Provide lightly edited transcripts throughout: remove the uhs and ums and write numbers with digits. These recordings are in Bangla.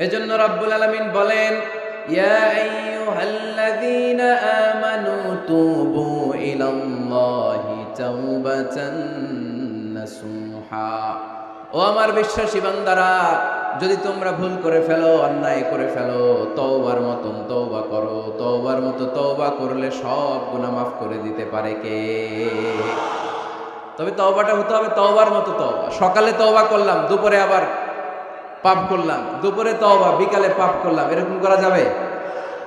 এজন্য রাব্বুল আলামিন বলেন, ইয়া আইয়ুহাল্লাযীনা আমানু তুবু ইলাল্লাহি তাওবাতান নাসুহা। ও আমার বিশ্বাসী বান্দারা, যদি তোমরা ভুল করে ফেলো, অন্যায় করে ফেলো, তওবার মতন তওবা করো। তওবার মতো তওবা করলে সব গুনাহ মাফ করে দিতে পারে কে? তবে তওবাটা হতে হবে তওবার মতো তওবা। সকালে তওবা করলাম, দুপুরে আবার পাপ করলাম, দুপুরে তওবা, বিকালে পাপ করলাম, এরকম করা যাবে?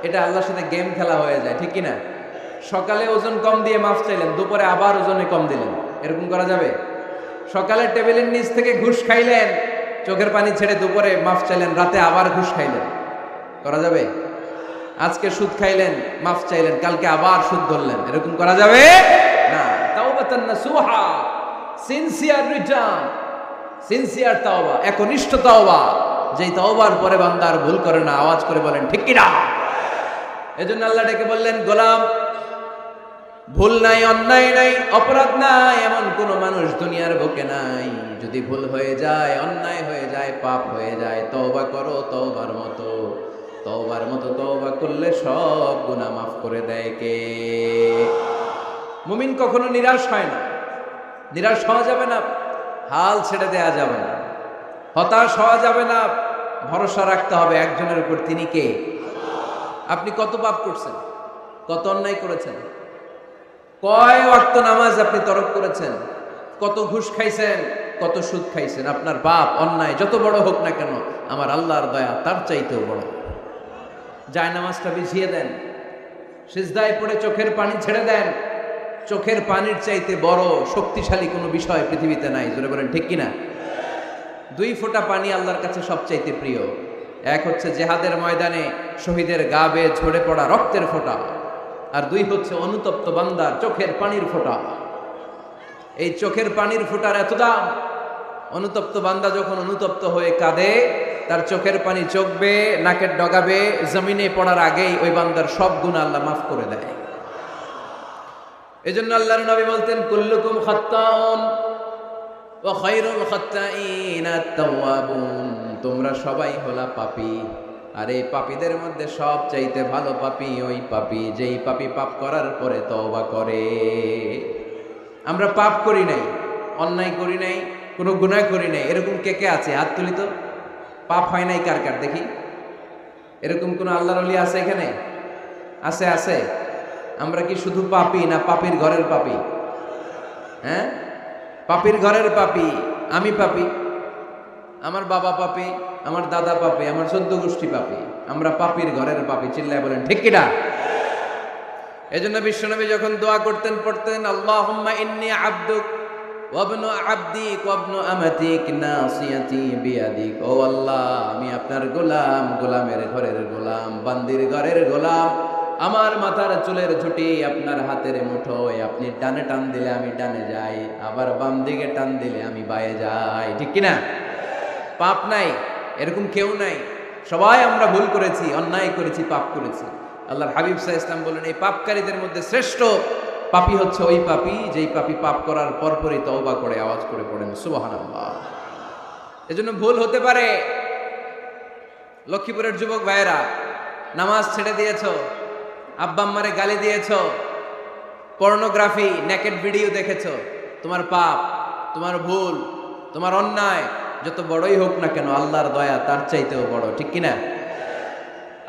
এটা আল্লাহর সাথে গেম খেলা হয়ে যায়, ঠিক কি না? সকালে ওজন কম দিয়ে মাফ চাইলেন, দুপুরে আবার ওজনে কম দিলেন, এরকম করা যাবে? সকালে টেবিলের নিচ থেকে ঘুষ খাইলেন, চোখের পানি ছেড়ে দুপুরে মাফ চাইলেন, রাতে আবার ঘুষ খাইলেন, করা যাবে? আজকে সুদ খাইলেন, মাফ চাইলেন, কালকে আবার সুদ ধরলেন, এরকম করা যাবে না। তাওবাতান নাসুহা, সিনসিয়ার রিটার্ন, সিনসিয়ার তাওবা, একনিষ্ঠ তাওবা, যেই তাওবার পরে বান্দার ভুল করে না। আওয়াজ করে বলেন ঠিক কি না? এজন্য আল্লাহ ডেকে বললেন, গোলাম, ভুল নাই, অন্যায় নাই, অপরাধ নাই, এমন কোন মানুষ দুনিয়ার বুকে নাই। যদি ভুল হয়ে যায়, অন্যায় হয়ে যায়, পাপ হয়ে যায়, তওবা করো তওবার মতো। তওবার মতো তওবা করলে সব গুনাহ মাফ করে দেয় কে? মুমিন কখনো নিরাশ হয় না, নিরাশ হওয়া যাবে না, হাল ছেড়ে দেয়া যাবে না, হতাশ হওয়া যাবে না। ভরসা রাখতে হবে একজনের উপর, তিনি কে? আপনি কত পাপ করছেন, কত অন্যায় করেছেন, কয় ওয়াক্ত নামাজ আপনি তরক করেছেন, কত ঘুষ খাইছেন, কত সুদ খাইছেন। আপনার পাপ অন্যায় যত বড় হোক না কেন, আমার আল্লাহর দয়া তার চাইতেও বড়। যায় নামাজটা বিছিয়ে দেন, সিজদায় পড়ে চোখের পানি ছেড়ে দেন। চোখের পানির চাইতে বড় শক্তিশালী কোনো বিষয় পৃথিবীতে নাই, জোরে বলেন ঠিক কিনা? 2 ফোঁটা পানি আল্লাহর কাছে সবচাইতে প্রিয়। এক হচ্ছে জেহাদের ময়দানে শহীদের গা বেয়ে ঝরে পড়া রক্তের ফোঁটা, আর 2 হচ্ছে অনুতপ্ত বান্দার চোখের পানির ফোঁটা। এই চোখের পানির ফোঁটার এত দাম। অনুতপ্ত বান্দা যখন অনুতপ্ত হয়ে কাঁদে, তার চোখের পানি চোখ বেয়ে নাকের ডগা বেয়ে জমিনে পড়ার আগেই ওই বান্দার সব গুনাহ আল্লাহ মাফ করে দেয়। এজন্য আল্লাহর নবী বলতেন, কুল্লুকুম খাত্তাউন ওয়া খায়রুল খাত্তাইনা আত-তাওয়াবুন। তোমরা সবাই হলা পাপী, আর এই পাপীদের মধ্যে সব চাইতে ভালো পাপী ওই পাপী যেই পাপী পাপ করার পরে তওবা করে। আমরা পাপ করি নাই, অন্যায় করি নাই, কোনো গুনাহ করি নাই, এরকম কে কে আছে? হাত তুলি তো। পাপ হয় নাই কার কার দেখি? এরকম কোন আল্লাহর ওলি আছে এখানে? আছে? আছে? আমরা কি শুধু পাপী না পাপীর ঘরের পাপী? হ্যাঁ, পাপীর ঘরের পাপী। আমি পাপী, আমার বাবা পাপী, আমার দাদা পাপী, আমার 14 গোষ্ঠী পাপী। আমরা পাপীর ঘরের পাপী। চিল্লায় বলেন ঠিক কিনা? এজন্য বিশ্বনবী যখন দোয়া করতেন, পড়তেন, আল্লাহুম্মা ইন্নী আবদুক ওয়া ইবনু আবদিক ওয়া ইবনু আমাতিক নাসিয়াতি বিয়াদিক। ও আল্লাহ, আমি আপনার গোলাম, গোলামের ঘরের গোলাম, বান্দির ঘরের গোলাম। আমার মাথার চুলের ঝুঁটি আপনার হাতের মুঠোয়। আপনি ডানে টান দিলে আমি ডানে যাই, আবার বাম দিকে টান দিলে আমি বায়ে যাই। ঠিক কিনা? পাপ নাই এরকম কেউ নাই। সবাই আমরা ভুল করেছি, অন্যায় করেছি, পাপ করেছি। আল্লাহর হাবিব সাল্লাল্লাহু আলাইহি ওয়াসাল্লাম বলেন, এই পাপকারীদের মধ্যে শ্রেষ্ঠ পাপী হচ্ছে ওই পাপী যেই পাপী পাপ করার পরপরই তওবা করে। আওয়াজ করে পড়েন সুবহানাল্লাহ। এজন্য ভুল হতে পারে। লক্ষ্মীপুরের যুবক ভাইয়েরা, নামাজ ছেড়ে দিয়েছো, আব্বা আম্মারে গালি দিয়েছো, পর্নোগ্রাফি, নেকেড ভিডিও দেখেছো, তোমার পাপ, তোমার ভুল, তোমার অন্যায় যত বড়ই হোক না কেন, আল্লাহর দয়া তার চাইতেও বড়। ঠিক কিনা?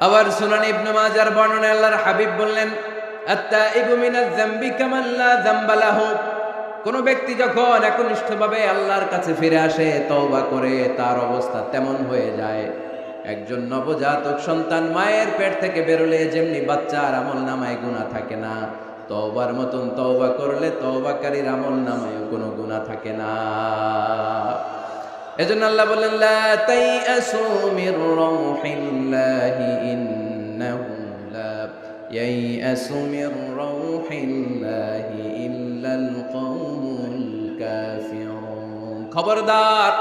আবার সুনান ইবনে মাজার বর্ণনায় আল্লাহর হাবিব বললেন, আত-তাইবু মিনাজ যামবি কামান লা যামবা লাহু। কোন ব্যক্তি যখন একনিষ্ঠভাবে আল্লাহর কাছে ফিরে আসে, তওবা করে, তার অবস্থা তেমন হয়ে যায় একজন নবজাতক সন্তান মায়ের পেট থেকে বেরোলে যেমনি বাচ্চার আমলনামায় গুনাহ থাকে না, তওবার মতন তওবা করলে তওবাকারীর আমলনামায়ও কোনো গুনাহ থাকে না। এজন্য আল্লাহ বললেন, লা তাইআসু মির রাউহিল্লাহি ইন্নাহু লা ইয়াইআসু মির রাউহিল্লাহি ইল্লাল কওমুল কাফিরুন। খবরদার,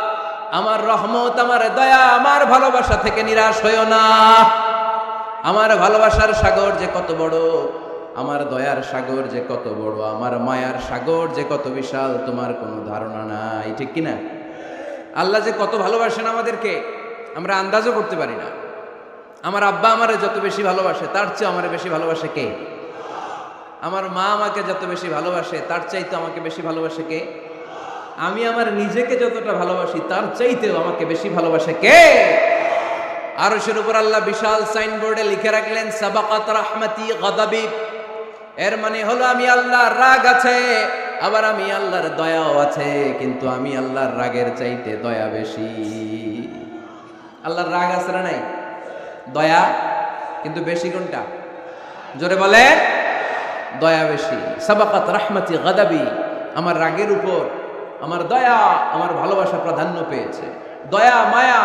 আমার রহমত, আমার দয়া, আমার ভালোবাসা থেকে নিরাশ হইও না। আমার ভালোবাসার সাগর যে কত বড়, আমার দয়ার সাগর যে কত বড়, আমার মায়ার সাগর যে কত বিশাল, তোমার কোনো ধারণা নাই। ঠিক কিনা? আল্লাহ যে কত ভালোবাসেন আমাদেরকে, আমরা আন্দাজও করতে পারি না। আমার আব্বা আমারে যত বেশি ভালোবাসে তার চেয়ে আমারে বেশি ভালোবাসে কে? আমার মা আমাকে যত বেশি ভালোবাসে তার চাইতে আমাকে বেশি ভালোবাসে কে? আমি আমার নিজেকে যতটা ভালোবাসি তার চাইতেও আমাকে বেশি ভালোবাসে কে? আরশের উপর আল্লাহ বিশাল সাইনবোর্ডে লিখে রাখলেন সাবাকাত রাহমাতি গাদাবি। এর মানে হলো আমি আল্লাহর রাগ আছে, আবার আমি আল্লাহর দয়াও আছে, কিন্তু আমি আল্লাহর রাগের চাইতে দয়া বেশি। আল্লাহর রাগ আছে না নাই? দয়া কিন্তু বেশি কোনটা? জোরে বলে, দয়া বেশি। সাবাকাত রাহমাতি গাদাবি, আমার রাগের উপর আমার দয়া, আমার ভালোবাসা প্রাধান্য পেয়েছে। দয়া, মায়া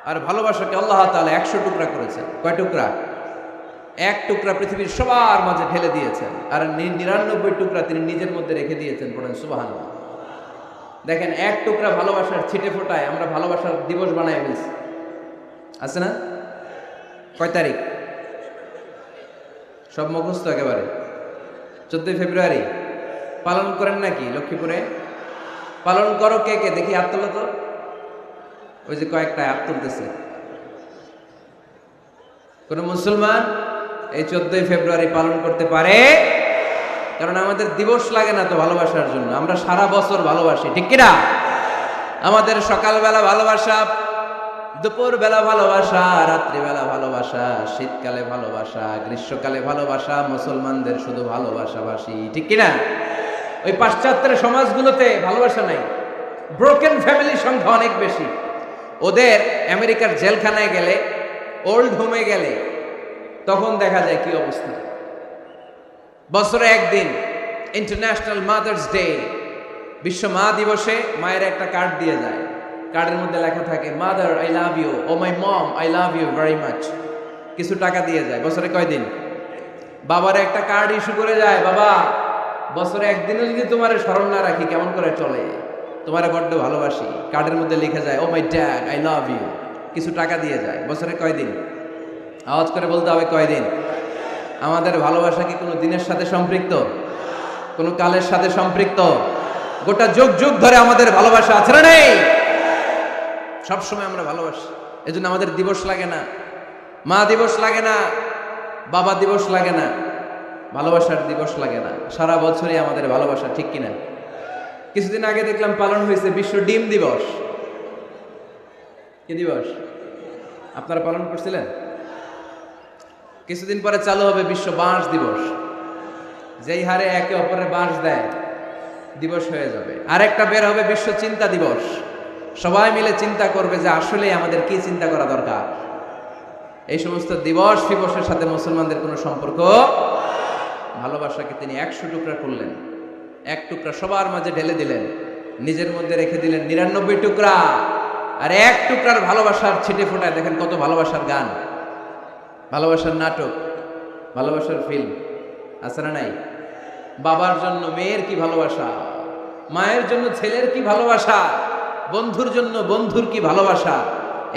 আর ভালোবাসাকে আল্লাহ তাআলা 100 টুকরা করেছেন। কয় টুকরা? 1 টুকরা পৃথিবীর সবার মাঝে ঢেলে দিয়েছেন, আর 99 টুকরা তিনি নিজের মধ্যে রেখে দিয়েছেন। পড়েন সুবহানাল্লাহ। দেখেন, 1 টুকরা ভালোবাসার ছিটে ফোটায় আমরা ভালোবাসার দিবস বানাই ফেলছি, আছে না? কয় তারিখ? সব মুখস্থ একেবারে। 14 ফেব্রুয়ারি পালন করেন নাকি লক্ষ্মীপুরে? পালন করো কে কে? দেখি হাত তোলো তো। ওই যে কয়েকটা হাত তুলতেছে। কোন মুসলমান এই 14 ফেব্রুয়ারি পালন করতে পারে? কারণ আমাদের দিবস লাগে না তো ভালোবাসার জন্য, আমরা সারা বছর ভালোবাসি, ঠিক কিনা? আমাদের সকালবেলা ভালোবাসা, দুপুরবেলা ভালোবাসা, রাত্রিবেলা ভালোবাসা, শীতকালে ভালোবাসা, গ্রীষ্মকালে ভালোবাসা, মুসলমানদের শুধু ভালোবাসাবাসী, ঠিক কিনা? ওই পাশ্চাত্যের সমাজগুলোতে ভালোবাসা নাই, ব্রোকেন ফ্যামিলি সংখ্যা অনেক বেশি। ওদের আমেরিকার জেলখানায় গেলে, ওল্ড হোমে গেলে তখন দেখা যায় কি অবস্থা। বছরে একদিন ইন্টারন্যাশনাল মাদার্স ডে, বিশ্ব মা দিবসে মায়ের একটা কার্ড দিয়ে যায়। কার্ডের মধ্যে লেখা থাকে mother I love you, oh my mom I love you very much. কিছু টাকা দিয়ে যায়। বছরে কয়দিন? বাবারে একটা কার্ড ইস্যু করে যায়, বাবা বছরে একদিনও যদি তোমার স্মরণ না রাখি কেমন করে চলে, তোমারে বড্ড ভালোবাসি। কার্ডের মধ্যে লিখে যায় oh my dad I love you. কিছু টাকা দিয়ে যায়। বছরে কয়দিন? আওয়াজ করে বলতে হবে কয়দিন? আমাদের ভালোবাসা কি কোনো দিনের সাথে সম্পৃক্ত? কোনো কালের সাথে সম্পৃক্ত? গোটা যুগ যুগ ধরে আমাদের ভালোবাসা আছে না নেই? সবসময় আমরা ভালোবাসি। এজন্য আমাদের দিবস লাগে না, মা দিবস লাগে না, বাবা দিবস লাগে না, ভালোবাসার দিবস লাগে না। সারা বছরই আমাদের ভালোবাসা, ঠিক কিনা? কিছুদিন আগে দেখলাম পালন হয়েছে বিশ্ব ডিম দিবস। কি দিবস? আপনারা পালন করছিলেন? কিছুদিন পরে চালু হবে বিশ্ব বাঁশ দিবস। যেই হারে একে অপরের বাঁশ দেয় দিবস হয়ে যাবে। আরেকটা বের হবে বিশ্ব চিন্তা দিবস। সবাই মিলে চিন্তা করবে যে আসলে আমাদের কি চিন্তা করা দরকার। এই সমস্ত দিবস ফিবসের সাথে মুসলমানদের কোনো সম্পর্ক। ভালোবাসাকে তিনি 100 টুকরা করলেন, 1 টুকরা সবার মাঝে ঢেলে দিলেন, নিজের মধ্যে রেখে দিলেন 99 টুকরা। আর 1 টুকরার ভালোবাসার ছিটে ফোটায় দেখেন কত ভালোবাসার গান, ভালোবাসার নাটক, ভালোবাসার ফিল্ম আছে না নাই? বাবার জন্য মেয়ের কি ভালোবাসা, মায়ের জন্য ছেলের কি ভালোবাসা, বন্ধুর জন্য বন্ধুর কি ভালোবাসা।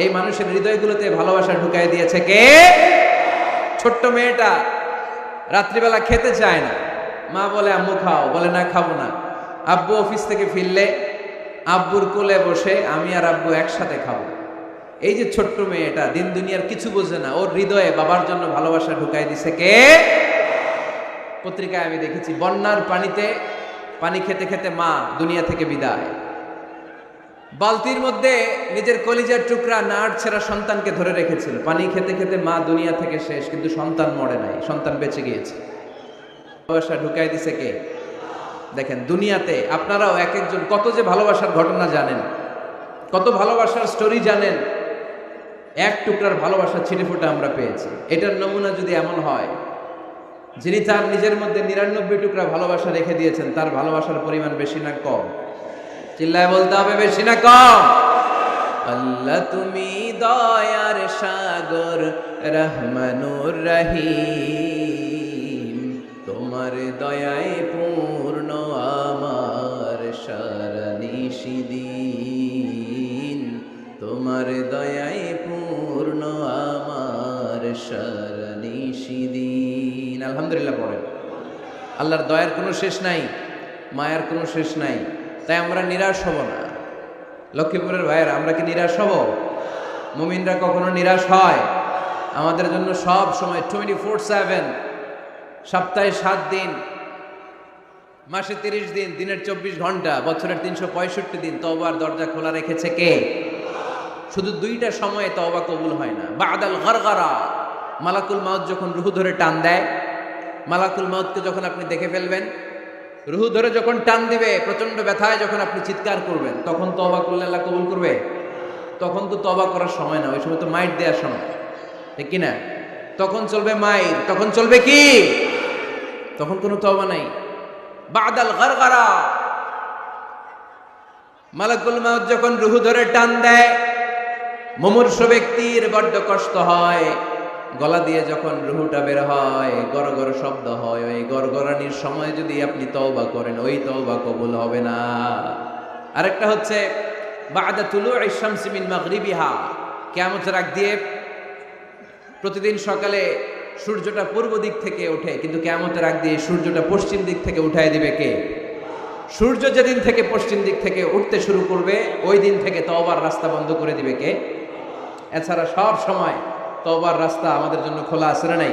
এই মানুষের হৃদয়গুলোতে ভালোবাসা ঢুকাই দিয়েছে কে? ছোট্ট মেয়েটা রাত্রিবেলা খেতে চায় না, মা বলে আম্মু খাও, বলে না খাবো না। আব্বু অফিস থেকে ফিরলে আব্বুর কোলে বসে আমি আর আব্বু একসাথে খাবো। এই যে ছোট্ট মেয়েটা দিন দুনিয়ার কিছু বোঝে না, ওর হৃদয়ে বাবার জন্য ভালোবাসা ঢুকাই দিছে কে? পত্রিকায় আমি দেখেছি বন্যার পানিতে পানি খেতে খেতে মা দুনিয়া থেকে বিদায়। বালতির মধ্যে নিজের কলিজার টুকরা নাড় ছেঁড়া সন্তানকে ধরে রেখেছিল। পানি খেতে খেতে মা দুনিয়া থেকে শেষ, কিন্তু সন্তান মরে নাই, সন্তান বেঁচে গিয়েছে। ভালোবাসা ঢুকাই দিছে কে? দেখেন দুনিয়াতে আপনারাও এক একজন কত যে ভালোবাসার ঘটনা জানেন, কত ভালোবাসার স্টোরি জানেন। 1 টুকরার ভালোবাসা ছিটে ফোটা আমরা পেয়েছি। এটার নমুনা যদি এমন হয়, যিনি তার নিজের মধ্যে 99 টুকরা ভালোবাসা রেখে দিয়েছেন, তার ভালোবাসার পরিমাণ বেশি না কম? চিল্লায় বলতে হবে বেশি না কম? আল্লাহ তুমি দয়ার সাগর, রহমানুর রহিম, তোমার দয়ায় পূর্ণ আমার সারা নিশিদিন, তোমার দয়ায় পূর্ণ আমার সারা নিশিদিন। আলহামদুলিল্লাহ পড়েন। আল্লাহর দয়ার কোনো শেষ নাই, মায়ার কোনো শেষ নাই। তাই আমরা নিরাশ হব না। লক্ষ্মীপুরের ভাইয়েরা, আমরা কি নিরাশ হব? মুমিনরা কখনো নিরাশ হয়? আমাদের জন্য সব সময় 24/7, সপ্তাহে 7 দিন, মাসে 30 দিন, দিনের 24 ঘন্টা, বছরের 365 দিন তওবার দরজা খোলা রেখেছে কে? শুধু 2টা সময়ে তওবা কবুল হয় না। বাদাল গরগরা, মালাকুল মাউত যখন রুহু ধরে টান দেয়, মালাকুল মাউতকে যখন আপনি দেখে ফেলবেন, রুহু ধরে যখন টান দিবে, প্রচন্ড ব্যথায় যখন আপনি চিৎকার করবেন, তখন তওবা করলে আল্লাহ কবুল করবে? তখন তো তওবা করার সময় না, ওই সময় তো মাইট দেওয়ার সময়, ঠিক কি না? তখন চলবে মাইট, তখন চলবে কি? তখন কোনো তওবা নাই। বাদাল গরগরা, মালাকুল মাউত যখন রুহু ধরে টান দেয়, মুমূর্ষু ব্যক্তির বড্ড কষ্ট হয়। গলা দিয়ে যখন রুহুটা বের হয়, গড়গড় শব্দ হয়, ওই গড়গড়ানির সময় যদি আপনি তওবা করেন, ওই তওবা কবুল হবে না। আরেকটা হচ্ছে বাদা তুলুই শামসি মিন মাগরিবিহা, কিয়ামতের আগ দিয়ে প্রতিদিন সকালে সূর্যটা পূর্ব দিক থেকে ওঠে, কিন্তু কিয়ামতের আগ দিয়ে সূর্যটা পশ্চিম দিক থেকে উঠায় দিবে কে? সূর্য যেদিন থেকে পশ্চিম দিক থেকে উঠতে শুরু করবে, ওই দিন থেকে তওবার রাস্তা বন্ধ করে দিবে কে? এছাড়া সব সময় তওবার রাস্তা আমাদের জন্য খোলা আছে না নাই?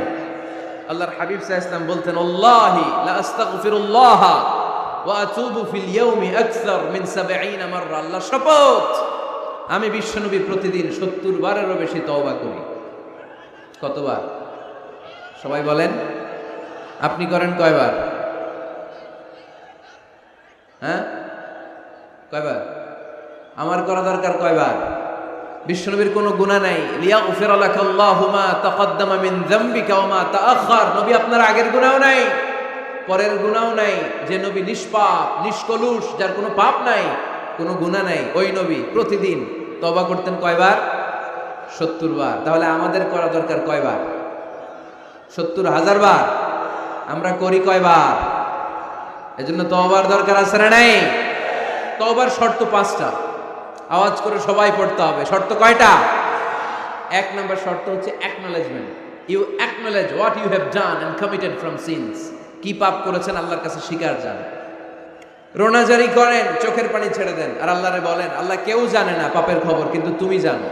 আল্লাহর হাবিব সাল্লাল্লাহু আলাইহি ওয়াসাল্লাম বলতেন, আল্লাহি লা আস্তাগফিরুল্লাহ ওয়া আতুবু ফিল ইয়াউমি আকসার মিন 70 মাররা। আল্লাহর শপথ, আমি বিশ্বনবী প্রতিদিন 70 বারেরও বেশি তওবা করি। কতবার? সবাই বলেন, আপনি করেন কয়বার? হ্যাঁ, কয়বার? আমার করা দরকার কয়বার? বিশ্বনবীর কোনো গুনাহ নাই। লিয়াগফিরা লাকাল্লাহু মা তাকদ্দামা মিন যামবিকা ওয়া মা তাআখার। নবী আপনার আগের গুনাহও নাই, পরের গুনাহও নাই। যে নবী নিষ্পাপ, নিষ্কলুষ, যার কোনো পাপ নাই, কোনো গুনাহ নাই, ওই নবী প্রতিদিন তওবা করতেন কয়বার? 70 বার। তাহলে আমাদের করা দরকার কয়বার? 70,000 বার। আমরা করি কয়বার? এজন্য তওবার দরকার আছে না নাই? তওবার শর্ত 5টা, আওয়াজ করে সবাই পড়তে হবে। শর্ত কয়টা? 1 নম্বর শর্ত হচ্ছে acknowledgement. You acknowledge what you have done and committed from sins. কি পাপ করেছেন আল্লাহর কাছে স্বীকার জান। রোনাজারি করেন, চোখের পানি ছেড়ে দেন, আর আল্লাহরে বলেন, আল্লাহ কেউ জানে না পাপের খবর, কিন্তু তুমি জানো।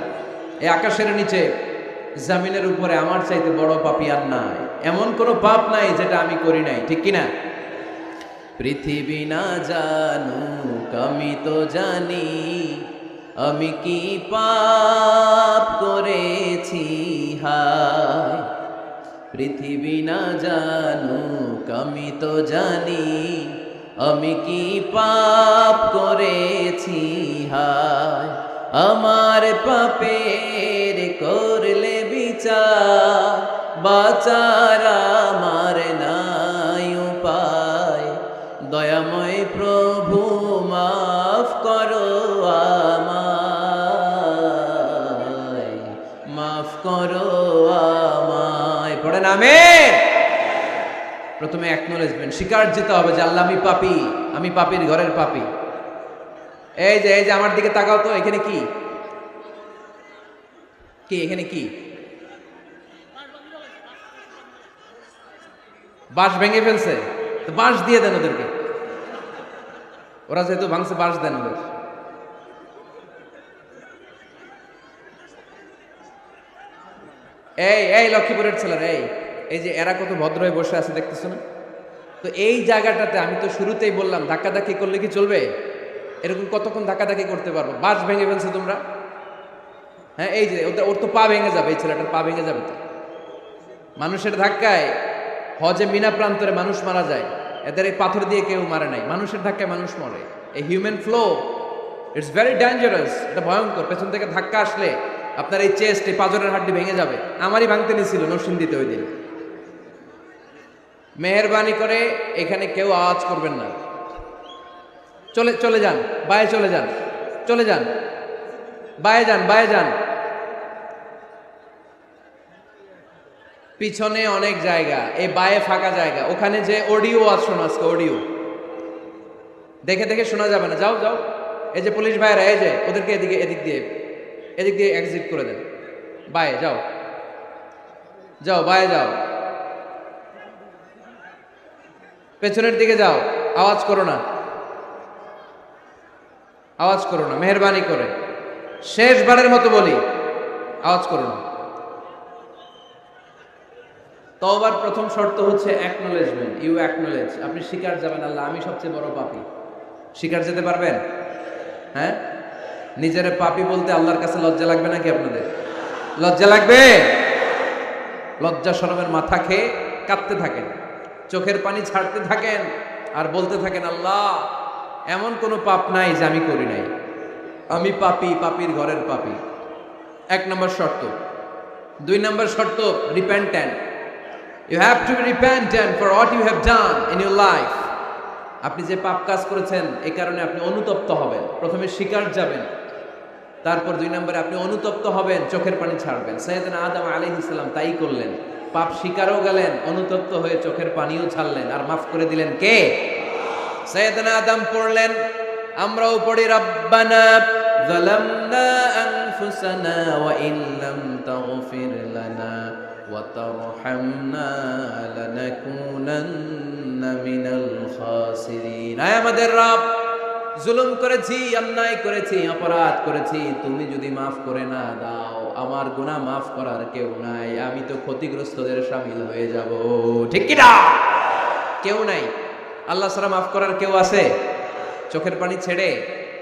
এই আকাশের নিচে, জমিনের উপরে আমার চাইতে বড় পাপী আর নাই। এমন কোনো পাপ নাই যেটা আমি করি নাই, ঠিক কিনা? পৃথিবী না জানুক আমি তো জানি, আমি কি পাপ করেছি হায়। পৃথিবী না জানুক আমি তো জানি, আমি কি পাপ করেছি হায়। আমার পাপের করলে বিচার, বাঁচার আমার নাই উপায়। দয়াময় প্রভু মাফ করো আমায়, মাফ করো আমায়। পড়েন আমিন। প্রথমে অ্যাকনলেজমেন্ট, স্বীকার যেতে হবে যে আল্লাহ আমি পাপী, আমি পাপীর ঘরের পাপী। এই যে আমার দিকে তাকাও তো, এখানে কি কি? এখানে কি? বাঁশ ভেঙে ফেলছে, তো বাঁশ দিয়ে দেন ওদেরকে। ওরা যেহেতু ভাঙছে, বাঁশ দেন ওদের। এই লক্ষ্মীপুরের ছেলেরা, এই যে এরা কত ভদ্র হয়ে বসে আছে দেখতেছো না? তো এই জায়গাটাতে আমি তো শুরুতেই বললাম, ধাক্কাধাক্কি করলে কি চলবে? এরকম কতক্ষণ ধাক্কাধাক্কি করতে পারবো? বাঁশ ভেঙে ফেলছে তোমরা। হ্যাঁ, এই যে ওর তো পা ভেঙে যাবে, এই ছেলেটার পা ভেঙে যাবে তো। মানুষের ধাক্কায় হজে মিনা প্রান্তরে মানুষ মারা যায়, এদের এই পাথর দিয়ে কেউ মারে নাই। মানুষের ধাক্কায় মানুষ মরে। এই human flow, it's very dangerous. এটা ভয়ঙ্কর। পেছন থেকে ধাক্কা আসলে আপনার এই চেস্ট, এই পাঁজরের হাড্ডি ভেঙে যাবে। আমারই ভাঙতে নিয়েছিল নরসিংদীতে ওই দিন। মেহেরবানি করে এখানে কেউ আওয়াজ করবেন না। চলে যান, বায়ে চলে যান, চলে যান, বায়ে যান, বায়ে যান। পিছনে অনেক জায়গা, এই বায়ে ফাঁকা জায়গা, ওখানে যে অডিও আছে, শোনো আজকে অডিও দেখে দেখে শোনা যাবে না। যাও যাও, এই যে পুলিশ ভাইরা, এই যে ওদেরকে এদিক দিয়ে এক্সিট করে দেন। বায়ে যাও, যাও, বায়ে যাও, পেছনের দিকে যাও। আওয়াজ করো না, আওয়াজ করো না, মেহেরবানি করে। শেষবারের মতো বলি, আওয়াজ করুন। তওবার প্রথম শর্ত হচ্ছে অ্যাকনলেজমেন্ট। ইউ অ্যাকনলেজ, আপনি স্বীকার যাবেন আল্লাহ আমি সবচেয়ে বড় পাপী। স্বীকার যেতে পারবেন? হ্যাঁ, নিজের পাপী বলতে আল্লাহর কাছে লজ্জা লাগবে নাকি আপনাদের? লজ্জা লাগবে? লজ্জা শরমের মাথা খেয়ে কাঁদতে থাকেন, চোখের পানি ছাড়তে থাকেন, আর বলতে থাকেন আল্লাহ এমন কোনো পাপ নাই যে আমি করি নাই, আমি পাপী, পাপীর ঘরের পাপী। 1 নম্বর শর্ত। 2 নম্বর শর্ত repentant. You have to be repentant for what you have done in your life. আপনি যে পাপ কাজ করেছেন এই কারণে আপনি অনুতপ্ত হবেন। প্রথমে স্বীকার যাবেন, তারপর 2 নম্বরে আপনি অনুতপ্ত হবেন, চোখের পানি ছাড়বেন। সাইয়েদনা আদম আলাইহিস সালাম তাই করলেন, পাপ স্বীকারও গেলেন, অনুতপ্ত হয়ে চোখের পানিও ছাড়লেন, আর মাফ করে দিলেন কে? সাইয়েদনা আদম পড়লেন, আমরাও পড়ি রব্বানা যালামনা আনফুসানা ওয়া ইন লাম তাগফির লানা ওয়া তারহামনা লানাকুনান্না মিনাল খাসিরিন। আয় আমাদের রব, জুলুম করেছি, অন্যায় করেছি, অপরাধ করেছি, তুমি যদি মাফ করে না দাও আমার গুনাহ মাফ করার কেউ নাই, আমি তো ক্ষতিগ্রস্তদের শামিল হয়ে যাব। ঠিক কি না? কেউ নাই, আল্লাহ ছাড়া মাফ করার কেউ আছে? চোখের পানি ছেড়ে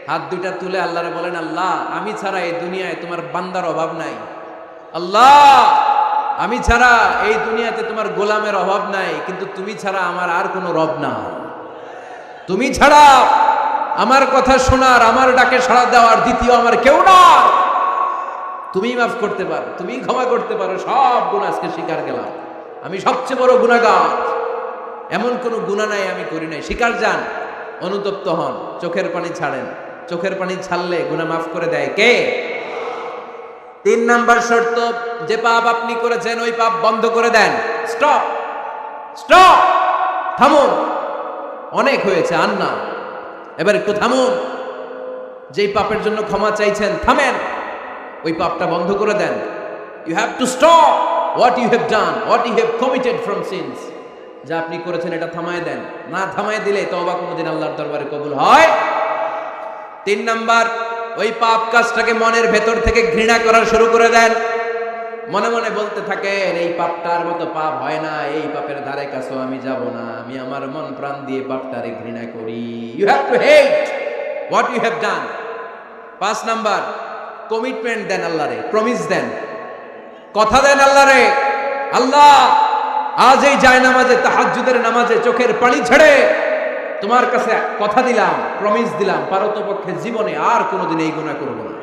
হাত দুইটা তুলে আল্লাহরে বলেন আল্লাহ আমি ছাড়া এই দুনিয়ায় তোমার বান্দার অভাব নাই, আল্লাহ আমি ছাড়া এই দুনিয়াতে তোমার গোলামের অভাব নাই, কিন্তু তুমি ছাড়া আমার আর কোনো রব না, তুমি ছাড়া আমার কথা শোনার, আমার ডাকে সাড়া দেওয়ার দ্বিতীয় আমার কেউ না। তুমি মাফ করতে পারো, তুমি ক্ষমা করতে পারো, সব গুনাহ আজকে স্বীকার গেলাম, আমি সবচেয়ে বড় গুনাহগার, এমন কোনো গুনাহ নাই আমি করি নাই। স্বীকার যান, অনুতপ্ত হন, চোখের পানি ছাড়েন, চোখের পানি ছাড়লে গুনাহ মাফ করে দেয় কে? 3 নাম্বার শর্ত, যে পাপ আপনি করেছেন ওই পাপ বন্ধ করে দেন। স্টপ, স্টপ, থামুন, অনেক হয়েছে আর না, এবার একটু থামুন। যেই পাপের জন্য ক্ষমা চাইছেন থামেন, ওই পাপটা বন্ধ করে দেন। You have to stop what you have done, what you have committed from sins. যা আপনি করেছেন এটা থামায় দেন, না থামায় দিলে তওবা কোনোদিন আল্লাহর দরবারে কবুল হয়। 3 নাম্বার, ওই পাপ কাজটাকে মনের ভেতর থেকে ঘৃণা করা শুরু করে দেন। মনে মনে বলতে থাকেন এই পাপটার মতো পাপ হয় না, এই পাপের ধারে কাছেও আমি যাব না, আমি আমার মন প্রাণ দিয়ে পাপটারে ঘৃণা করি। You have to hate what you have done. 5 number, commitment দেন আল্লাহরে, প্রমিস দেন, কথা দেন আল্লাহরে, আল্লাহ আজ এই জায়নামাজে, তাহাজ্জুদের নামাজে চোখের পানি ছেড়ে তোমার কাছে কথা দিলাম, প্রমিস দিলাম, পারতপক্ষে জীবনে আর কোনোদিন এই গুনাহ করব না।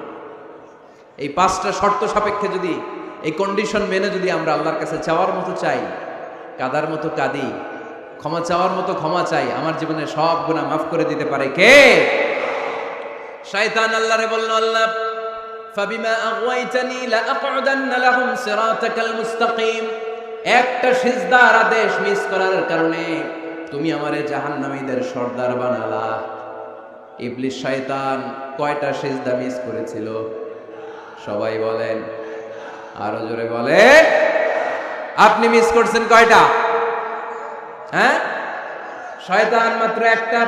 এই 5টা শর্ত সাপেক্ষে যদি, এই কন্ডিশন মেনে যদি আমরা আল্লাহর কাছে চাওয়ার মতো চাই, কাদার মতো কাঁদি, ক্ষমা চাওয়ার মতো ক্ষমা চাই, আমার জীবনে সব গুনাহ মাফ করে দিতে পারে কে? শয়তান আল্লাহরে বলল, আল্লাহ ফাবিমা আগওয়াইতানি লাআকউদান্না লাহুম সিরাতাকাল মুস্তাকিম। একটা সিজদার আদেশ মিস করার কারণে তুমি আমারে জাহান্নামীদের সর্দার বানালা। ইবলিস শয়তান কয়টা সিজদা মিস করেছিল? সবাই বলেন, আরো জোরে বলেন, আপনি মিস করছেন কয়টা? হ্যাঁ, শয়তান মাত্র একটা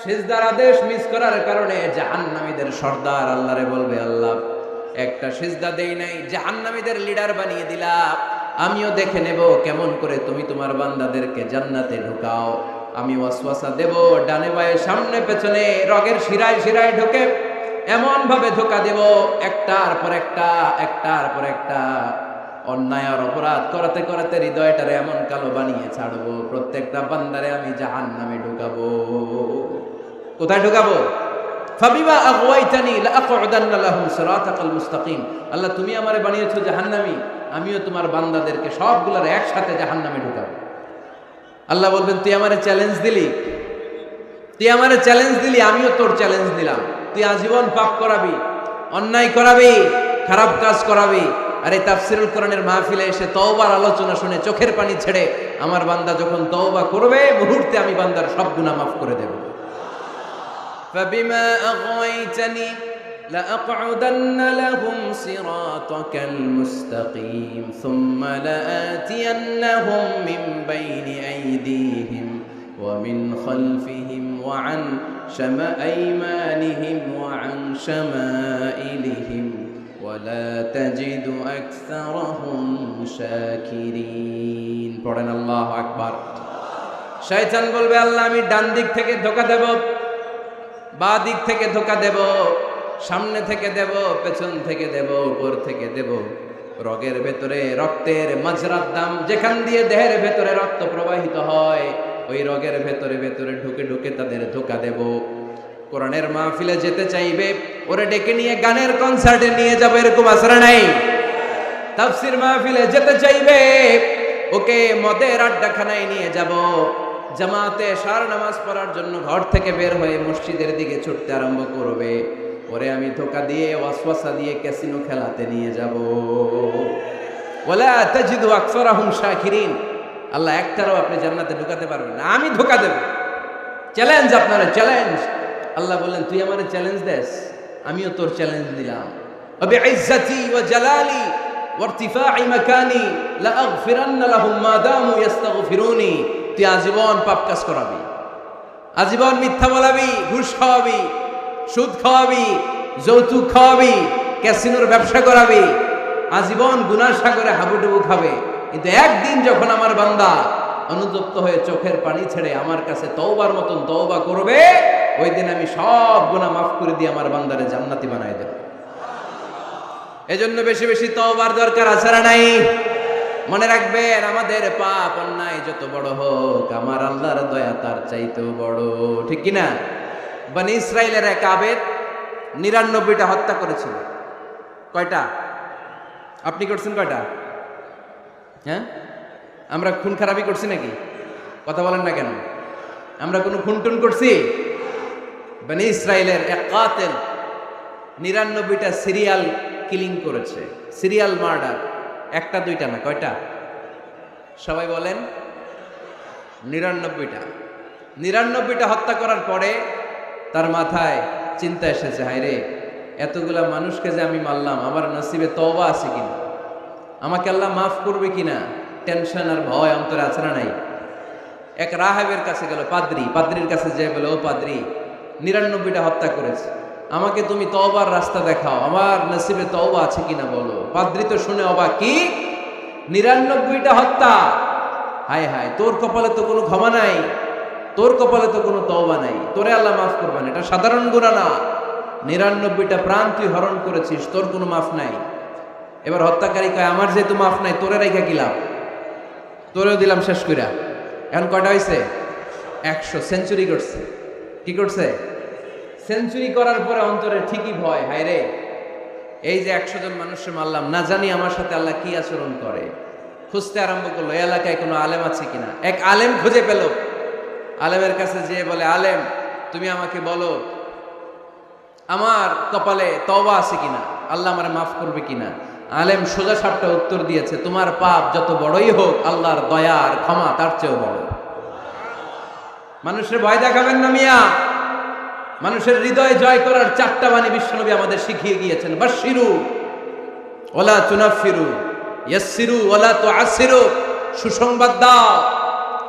সিজদার আদেশ মিস করার কারণে জাহান্নামীদের সর্দার আল্লাহরে বলবে, আল্লাহ একটা সিজদা দেই নাই, জাহান্নামীদের লিডার বানিয়ে দিলা, আমিও দেখে নেব কেমন করে তুমি তোমার বান্দাদেরকে জান্নাতে ঢুকাও। আমি ওয়াসওয়াসা দেব, ডানে বায়ে সামনে পেছনে রগের শিরায় শিরায় ঢুকে এমন ভাবে ধোকা দেব, একটার পর একটা, একটার পর একটা অন্যায় আর অপরাধ করাতে করাতে হৃদয়টারে এমন কালো বানিয়ে ছাড়বো, প্রত্যেকটা বান্দারে আমি জাহান্নামে ঢুকাবো। কোথায় ঢুকাবো? ফাবিমা আগওয়াইতানি লাআকউদান্না লাহুম সিরাতাকাল মুস্তাকিম। আল্লাহ তুমি আমারে বানিয়েছো জাহান্নামী, আমিও তোমার বান্দাদেরকে সবগুলোর একসাথে জাহান্নামে ঢুকাবো। আল্লাহ বলবেন, তুই আমারে চ্যালেঞ্জ দিলি, তুই আমারে চ্যালেঞ্জ দিলি, আমিও তোর চ্যালেঞ্জ দিলাম। তুই আজীবন পাপ করাবি, অন্যায় করাবি, খারাপ কাজ করাবি, আর এই তাফসীরুল কোরআনের মাহফিলে এসে তওবার আলোচনা শুনে চোখের পানি ছেড়ে আমার বান্দা যখন তওবা করবে, মুহূর্তে আমি বান্দার সব গুনাহ মাফ করে দেব। فبما أغويتني لأقعدن لهم صراطك المستقيم ثم لآتينهم من بين أيديهم ومن خلفهم وعن أيمانهم وعن شمائلهم ولا تجد أكثرهم شاكرين পড়েন আল্লাহু আকবার। শয়তান বলবে আল্লাহ আমি ডান দিক থেকে ধোঁকা দেব, বাঁ দিক থেকে ধোঁকা দেব, সামনে থেকে দেব, পেছন থেকে দেব, উপর থেকে দেব। রগের ভেতরে রক্তের মাজরার দাম, যেখান দিয়ে দেহের ভেতরে রক্ত প্রবাহিত হয়, ওই রগের ভেতরে ভেতরে ঢুকে ঢুকে তাদের ধোঁকা দেব। কোরআনের মাহফিলে যেতে চাইবে ওরে ডেকে নিয়ে গানের কনসার্টে নিয়ে যাবে, এরকম আসরা নাই? তাফসীর মাহফিলে যেতে চাইবে ওকে মদের আড্ডাখানায় নিয়ে যাব। জামাতে সার নামাজ পড়ার জন্য ঘর থেকে বের হয়ে মসজিদের দিকে ছুটতে আরম্ভ করবে, ওরে আমি ধোঁকা দিয়ে ওয়াসওয়াসা দিয়ে ক্যাসিনো খেলাতে নিয়ে যাব। ওয়ালা তাজিদু আকসারাহুম শাকিরিন, আল্লাহ একটারও আপনি জান্নাতে ঢুকাতে পারবেন না, আমি ধোঁকা দেব। চ্যালেঞ্জ, আপনারা চ্যালেঞ্জ। আল্লাহ বললেন তুই আমারে চ্যালেঞ্জ দেস, আমিও তোর চ্যালেঞ্জ দিলাম। বিইজ্জাতি ওয়া জালালি ওয়া ইরতিফা'i মাকানি লা আগফিরান্না লাহুম মা দামু ইস্তাগফিরুনি। তুই আজীবন পাপ কাজ করাবি, আজীবন মিথ্যা বলাবি, ঘুষ খাওয়াবি, সুদ খাওয়াবি, যৌতুক খাওয়াবি, ক্যাসিনোর ব্যবসা করাবি, আজীবন গুনার সাগরে হাবুডুবু খাবে। কিন্তু একদিন যখন আমার বান্দা অনুতপ্ত হয়ে চোখের পানি ছেড়ে আমার কাছে তওবার মতন তওবা করবে, ওই দিন আমি সব গুনাহ মাফ করে দিয়ে আমার বান্দারে জান্নাতি বানায় দেব। এজন্য বেশি বেশি তওবার দরকার আছে না নাই? মনে রাখবেন আমাদের পাপ অন্যায় যত বড় হোক, আমার আল্লাহর দয়া তার চাইতেও বড়, ঠিক কি না? বনি ইসরাইলের এক আবেদ 99টা হত্যা করেছিল। কয়টা? আপনি করছেন কয়টা? হ্যাঁ, আমরা খুন খারাপি করছি নাকি? কথা বলেন না কেন? আমরা কোনো খুন টুন করছি? বনি ইসরাইলের এক কাতেল 99টা সিরিয়াল কিলিং করেছে, সিরিয়াল মার্ডার। একটা দুইটা না, কয়টা? সবাই বলেন 99টা। 99টা হত্যা করার পরে তার মাথায় চিন্তা এসেছে, হায় রে এতগুলা মানুষকে যে আমি মারলাম, আমার নসিবে তওবা আছে কিনা, আমাকে আল্লাহ মাফ করবে কিনা, টেনশন আর ভয় অন্তরে আছে না নাই? এক রাহেবের কাছে গেল, পাদ্রির কাছে যেয়ে বলে, ও পাদ্রি 99টা হত্যা করেছে, আমাকে তুমি তওবার রাস্তা দেখাও, আমার নসিবে তওবা আছে কিনা বলো। পাদ্রি তো শুনে অবাক, কি 99টা হত্যা? হায় হায়, তোর কপালে তো কোনো ক্ষমা নাই, তোর কপালে তো কোনো তওবা নাই, তোরে আল্লাহ মাফ করবেন, এটা সাধারণ গুনাহ না। 99টা প্রাণ তুই হরণ করেছিস, তোর কোনো মাফ নাই। এবার হত্যাকারী কয়, আমার যেহেতু মাফ নাই, তোরে রাইখা কিলাম, তোরেও দিলাম শেষ কইরা। এখন কয়টা হয়েছে? 100। সেঞ্চুরি করছে। কি করছে? সেঞ্চুরি করার পরে অন্তরে ঠিকই ভয়, হায় রে এই যে 100 জন মানুষকে মারলাম, না জানি আমার সাথে আল্লাহ কি আচরণ করে। খুঁজতে আরম্ভ করলো এই এলাকায় কোনো আলেম আছে কিনা। এক আলেম খুঁজে পেল, আলেমের কাছে যেয়ে বলে, আলেম তুমি আমাকে বলো আমার কপালে তওবা আছে কিনা, আল্লাহ আমারে মাফ করবে কিনা। আলেম সোজা সাপটা উত্তর দিয়েছে, তোমার পাপ যত বড়ই হোক, আল্লাহর দয়া আর ক্ষমা তার চেয়েও বড়। মানুষের ভয় দেখাবেন না মিয়া। মানুষের হৃদয় জয় করার 4টা বাণী বিশ্বনবী আমাদের শিখিয়ে গিয়েছেন। বাশশিরু ওয়ালা তুনাফিরু, ইয়াসসিরু ওয়ালা তুআসসিরু। সুসংবাদ দাও,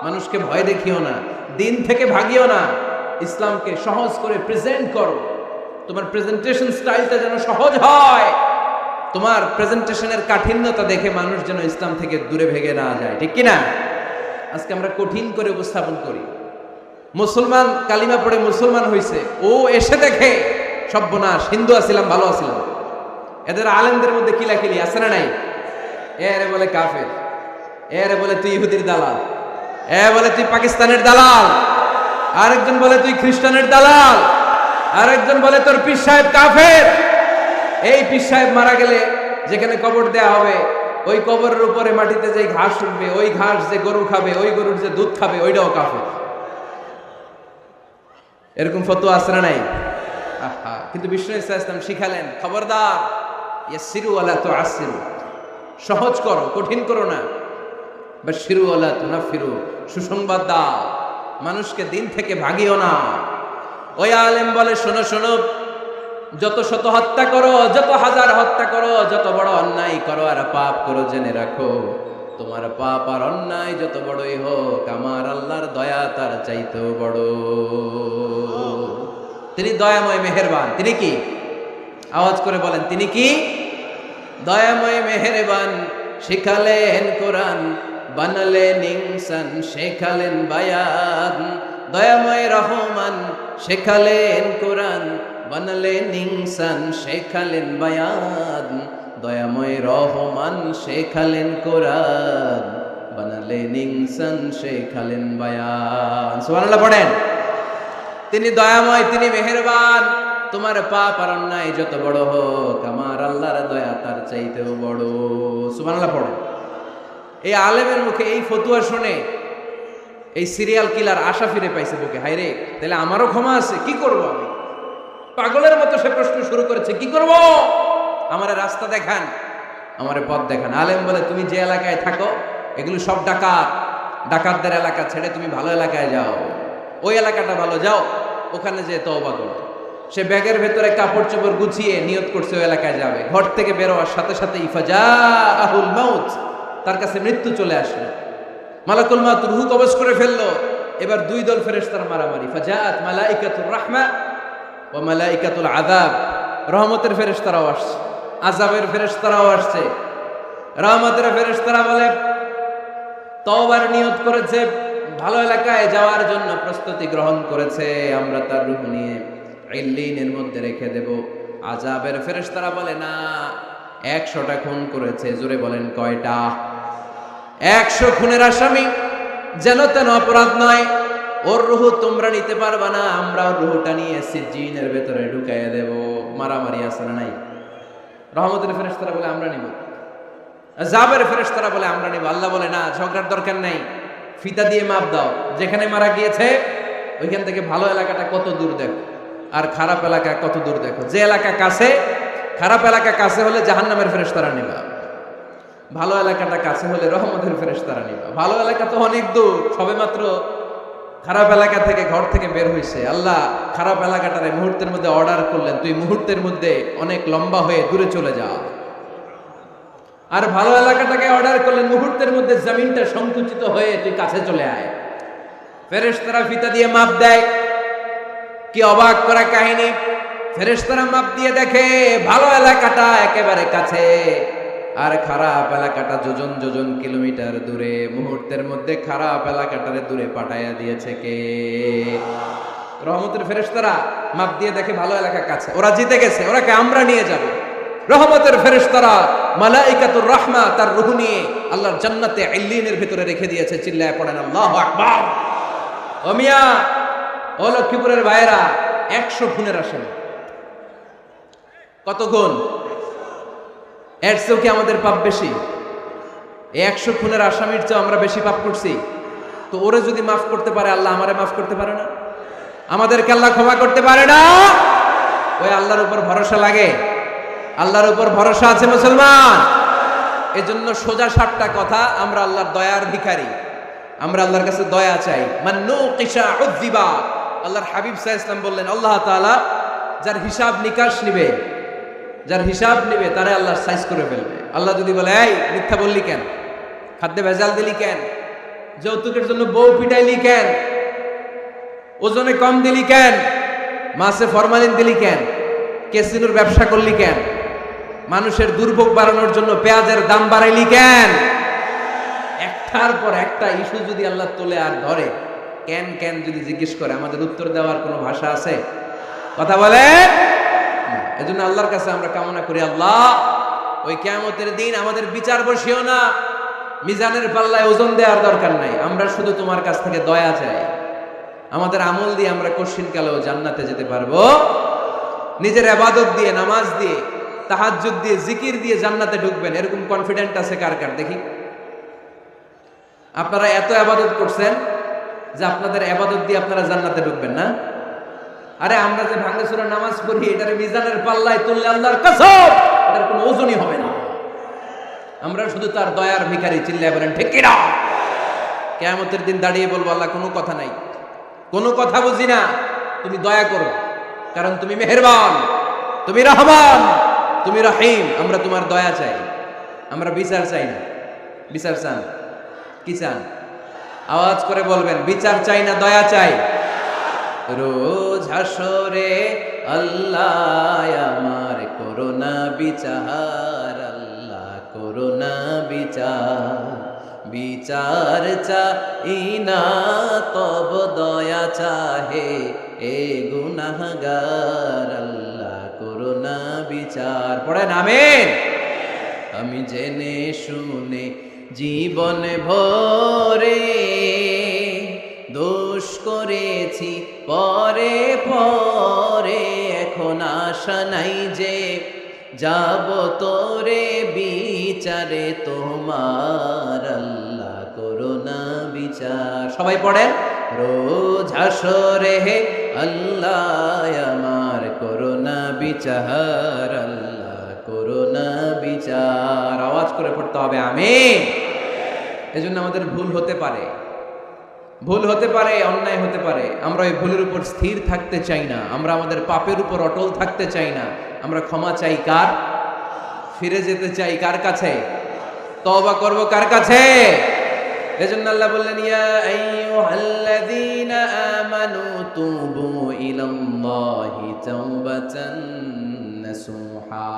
মানুষকে ভয় দেখিও না, দিন থেকে ভাগিও না, ইসলামকে সহজ করে প্রেজেন্ট করো। তোমার প্রেজেন্টেশন স্টাইলটা যেন সহজ হয়, তোমার প্রেজেন্টেশনের কাঠিন্যতা দেখে মানুষ যেন ইসলাম থেকে দূরে ভেগে না যায়, ঠিক কি না? আজকে আমরা কঠিন করে উপস্থাপন করি। মুসলমান কালিমা পড়ে মুসলমান হইছে, ও এসে দেখে সর্বনাশ, হিন্দু আছিলাম ভালো আছিলাম। এদের আলেমদের মধ্যে কিলাকিলি আছে না নাই? এরে বলে কাফের, এরে বলে তুই ইহুদির দালাল, এ বলে তুই পাকিস্তানের দালাল, আরেকজন বলে তুই খ্রিস্টানের দালাল, আরেকজন বলে তোর পীর সাহেব কাফের। এই পীর সাহেব মারা গেলে যেখানে কবর দেয়া হবে, ওই কবরের উপরে মাটিতে যে ঘাস উঠবে, ওই ঘাস যে গরু খাবে, ওই গরুর যে দুধ খাবে, ওইটাও কাফের। এরকম ফতোয়া আছে না নাই? কিন্তু বিষ্ণু ইসলাম শিখালেন, খবরদার, ইয়াসসিরু ওয়ালা তুআসসিরু, সহজ করো, কঠিন করো না। বাশশিরু ওয়ালা তুনাফিরু, সুসংবাদ দাও, মানুষকে দিন থেকে ভাগিও না। ওই আলেম বলে, শোনো শোনো, যত শত হত্যা করো, যত হাজার হত্যা করো, যত বড় অন্যায় করো আর পাপ করো, জেনে রাখো তোমার পাপ আর অন্যায় যত বড়ই হোক, আমার আল্লাহর দয়া তার চাইতেও বড়। তিনি দয়াময়, মেহেরবান। তিনি কি? আওয়াজ করে বলেন, তিনি কি? দয়াময় মেহেরবান শিখালেন কোরআন, বানালেন ইনসান শেখালেন বায়ান। দয়াময় রহমান শেখালেন কোরআন, বানালেন ইনসান শেখালেন বায়ান। দয়াময় রহমান শেখালেন কোরআন, বানালেন ইনসান শেখালেন বায়ান। সুবহানাল্লাহ পড়েন। তিনি দয়াময়, তিনি মেহেরবান। তোমার পাপ আর অন্যায় যত বড় হোক, আমার আল্লাহর দয়া তার চাইতেও বড়। সুবহানাল্লাহ পড়েন। এই আলেমের মুখে এই ফতুয়া শুনে এই সিরিয়াল কিলার আশা ফিরে পাইছে বুকে। হায় রে, তাহলে আমারও ক্ষমা আছে, কি করব আমি? পাগলের মতো সে প্রশ্ন শুরু করেছে, কি করব? আমারে রাস্তা দেখান, আমারে পথ দেখান। আলেম বলে, তুমি যে এলাকায় থাকো এগুলো সব ডাকাত, ডাকাতদের এলাকা ছেড়ে তুমি ভালো এলাকায় যাও, ওই এলাকাটা ভালো, যাও ওখানে যে তওবা করো। সে ব্যাগের ভেতরে কাপড় চোপড় গুছিয়ে নিয়ত করছে ওই এলাকায় যাবে। ঘর থেকে বেরোয়ার সাথে সাথে ইফাজাহুল মাউত, তার কাছে মৃত্যু চলে আসলো। মালাকুল মাউত রূহ কবজ করে ফেললো। এবার দুই দল ফেরেশতার মারামারি। ফাজাআত মালাইকাতুর রাহমা ওয়া মালাইকাতুল আযাব। রহমতের ফেরেশতারাও আসছে, আযাবের ফেরেশতারাও আসছে। রহমতের ফেরেশতারা বলে, তওবার নিয়ত করেছে, ভালো এলাকায় যাওয়ার জন্য প্রস্তুতি গ্রহণ করেছে, আমরা তার রূহ নিয়ে ইল্লিনের মধ্যে রেখে দেব। আযাবের ফেরেশতারা বলে, না, 100টা খুন করেছে। জোরে বলেন কয়টা? 100 খুনের আসামি, যেন তেন অপরাধ নয়। ওর রূহ তোমরা নিতে পারবা না, আমরা ওর রূহটা নিয়ে সিজ্জিনের ভেতরে ঢুকাইয়া দেব। মারামারি আছে না নাই? রহমতের ফেরেশতারা বলে, আমরা নিব। আযাবের ফেরেশতারা বলে, আমরা নিব। আল্লাহ বলে, না, ঝগড়ার দরকার নাই, ফিতা দিয়ে মাপ দাও। যেখানে মারা গিয়েছে ওইখান থেকে ভালো এলাকাটা কত দূর দেখো, আর খারাপ এলাকা কত দূর দেখো। যে এলাকা কাছে, খারাপ এলাকা কাছে হলে জাহান্নামের ফেরেশতারা নিবা, ভালো এলাকাটা কাছে হলে রহমতের ফেরেশতারা নিবা। ভালো এলাকা তো অনেক দূর, সবেমাত্র খারাপ এলাকা থেকে ঘর থেকে বের হইছে। আল্লাহ খারাপ এলাকাটারে মুহূর্তের মধ্যে অর্ডার করলেন, তুই মুহূর্তের মধ্যে অনেক লম্বা হয়ে দূরে চলে যা। আর ভালো এলাকাটাকে অর্ডার করলেন, মুহূর্তের মধ্যে জমিনটা সংকুচিত হয়ে তুই কাছে চলে আয়। ফেরেশতারা ফিতা দিয়ে মাপ দেয়। কি অবাক করা কাহিনী! ফেরেশতারা মাপ দিয়ে দেখে ভালো এলাকাটা একেবারে কাছে, আর খারাপ এলাকাটা যোজন যোজন কিলোমিটার দূরে। মুহূর্তের মধ্যে খারাপ এলাকাটারে দূরে পাঠাইয়া দিয়েছে কে? রহমতের ফেরেশতারা মাপ দিয়ে দেখে ভালো এলাকা কাছে, ওরা জিতে গেছে, ওরাকে আমরা নিয়ে যাব। রহমতের ফেরেশতারা মালাইকাতুর রাহমা তার রূহ নিয়ে আল্লাহর জান্নাতে ইল্লিনের ভিতরে রেখে দিয়েছে। চিল্লায় পড়েন আল্লাহু আকবার। ও মিয়া, ও লক্ষ্মীপুরের ভাইয়েরা, 100 খুনের আসামি। কত গুণ? এর চেয়েও কি আমাদের পাপ বেশি? 100 খুনের আসামির চেয়ে আমরা বেশি পাপ করছি। তো ওরে যদি মাফ করতে পারে আল্লাহ, আমারে মাফ করতে পারে না? আমাদেরকে আল্লাহ ক্ষমা করতে পারে না? ওই আল্লাহর উপর ভরসা লাগে? আল্লাহর উপর ভরসা আছে মুসলমান? এজন্য সোজা সাপটা কথা, আমরা আল্লাহর দয়ার ভিখারি, আমরা আল্লাহর কাছে দয়া চাই। মান্নু কিসা উযিবা। আল্লাহর হাবিব সাল্লাল্লাহু আলাইহি ওয়াসাল্লাম বললেন, আল্লাহ তাআলা যার হিসাব নিকাশ নিবে, যার হিসাব নিবে তারে আল্লাহ সাইজ করে ফেলবে। আল্লাহ যদি বলে, এই মিথ্যা বললি কেন, খাদ্যে ভেজাল দিলি কেন, যৌতুকের জন্য বউ পিটাইলি কেন, ওজনে কম দিলি কেন, মাছে ফরমালিন দিলি কেন, ক্যাসিনোর ব্যবসা করলি কেন, মানুষের দুর্ভোগ বাড়ানোর জন্য পেঁয়াজের দাম বাড়াইলি কেন, একটার পর একটা ইস্যু যদি আল্লাহ তোলে আর ধরে, কেন কেন যদি জিজ্ঞেস করে, আমাদের উত্তর দেওয়ার কোনো ভাষা আছে? কথা বলে। এজন্য আল্লাহর কাছে আমরা কামনা করি, আল্লাহ ওই কিয়ামতের দিন আমাদের বিচার বসিও না, মিজানের পাল্লায় ওজন দেওয়ার দরকার নাই, আমরা শুধু তোমার কাছ থেকে দয়া চাই। আমাদের আমল দিয়ে আমরা কশিনকালেও জান্নাতে যেতে পারবো। নিজের ইবাদত দিয়ে, নামাজ দিয়ে, তাহাজ্জুদ দিয়ে, জিকির দিয়ে জান্নাতে ঢুকবেন, এরকম কনফিডেন্ট আছে কার কার? দেখি। আপনারা এত ইবাদত করছেন যে আপনাদের ইবাদত দিয়ে আপনারা জান্নাতে ঢুকবেন না? আরে আমরা যে ভাঙা সূরা নামাজ পড়ি, এটার মিজানের পাল্লায় তুললে আল্লাহর কসম এটার কোনো ওজনই হবে না। আমরা শুধু তার দয়ার ভিখারি। চিল্লায় বলেন ঠিক কি না? কিয়ামতের দিন দাঁড়িয়ে বলবো, আল্লাহ কোনো কথা নাই, কোনো কথা বুঝি না, তুমি দয়া করো, কারণ তুমি মেহেরবান, তুমি রহমান, তুমি রহিম। আমরা তোমার দয়া চাই, আমরা বিচার চাই না। বিচার চান? কি চান? আওয়াজ করে বলবেন, বিচার চাই না দয়া চাই? রোজ হাসরে আল্লাহ আমার করোনা বিচার, আল্লাহ করো না বিচার, বিচার চাই না তব দয়া চাহে এ গুনাহগার, আল্লাহ করো না বিচার। পড়েন আমিন। আমি জেনে শুনে জীবন ভরে দোষ করেছি পরে পরে, এখন আশা নাই যে যাব তোরে বিচারে তোমার, আল্লাহ করো না বিচার। সবাই পড়েন, রোজ হাসরে হে আল্লাহ আমার করো না বিচার, আল্লাহ করো না বিচার। আওয়াজ করে পড়তে হবে আমিন। এজন্য আমাদের ভুল হতে পারে, ভুল হতে পারে, অন্যায় হতে পারে, আমরা ওই ভুলের উপর স্থির থাকতে চাই না, আমরা আমাদের পাপের উপর অটল থাকতে চাই না, আমরা ক্ষমা চাই কার? ফিরে যেতে চাই কার কাছে? তওবা করব কার কাছে? এজন্য আল্লাহ বললেন, ইয়া আইয়ুহাল্লাযীনা আমানু তুবু ইলাল্লাহি তাওবাতান নাসুহা।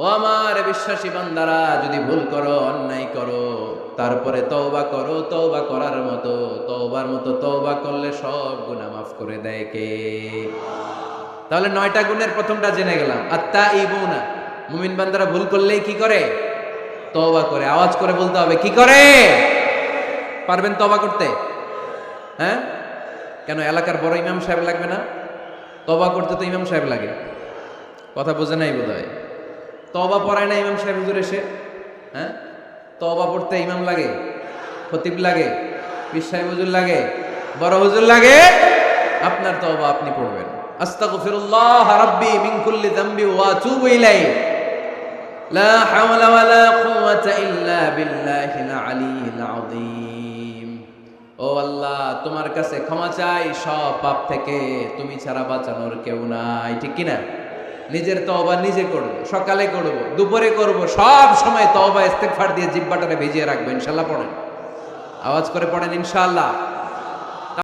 ও আমার বিশ্বাসী বান্দারা, যদি ভুল করো, অন্যায় করো, তারপরে তওবা করো, তওবা করার মতো, তওবার মতো তওবা করলে সব গুনাহ মাফ করে দেয় কে? তাহলে 9টা গুণের প্রথমটা জেনে গেলাম, আত্তাইবুনা। মুমিন বান্দারা ভুল করলেই কি করে? তওবা করে। আওয়াজ করে বলতে হবে, কি করে? পারবেন তওবা করতে? হ্যাঁ, কেন এলাকার বড় ইমাম সাহেব লাগবে না? তওবা করতে তো ইমাম সাহেব লাগে। কথা বোঝে নাই বোধহয়। তওবা পড়ায় না ইমাম সাহেব হুজুর এসে? হ্যাঁ, তওবা পড়তে ইমাম লাগে, খতিব লাগে, পীর সাহেব হুজুর লাগে, বড় হুজুর লাগে। আপনার তওবা আপনি পড়বেন, আস্তাগফিরুল্লাহ রাব্বি মিন কুল্লি যামবি ওয়া আতুবু ইলাইহি, লা হাওলা ওয়ালা কুওয়াতা ইল্লা বিল্লাহিল আলিয়্যিল আযীম। ও আল্লাহ, তোমার কাছে ক্ষমা চাই সব পাপ থেকে, তুমি ছাড়া বাঁচানোর কেউ নাই। ঠিক কি না? নিজের তওবা নিজে করব, সকালে করব, দুপুরে করব, সব সময় তওবা ইস্তেগফার দিয়ে জিহ্বাটারে ভিজিয়ে রাখবেন। ইনশাআল্লাহ পড়েন, আওয়াজ করে পড়েন ইনশাআল্লাহ।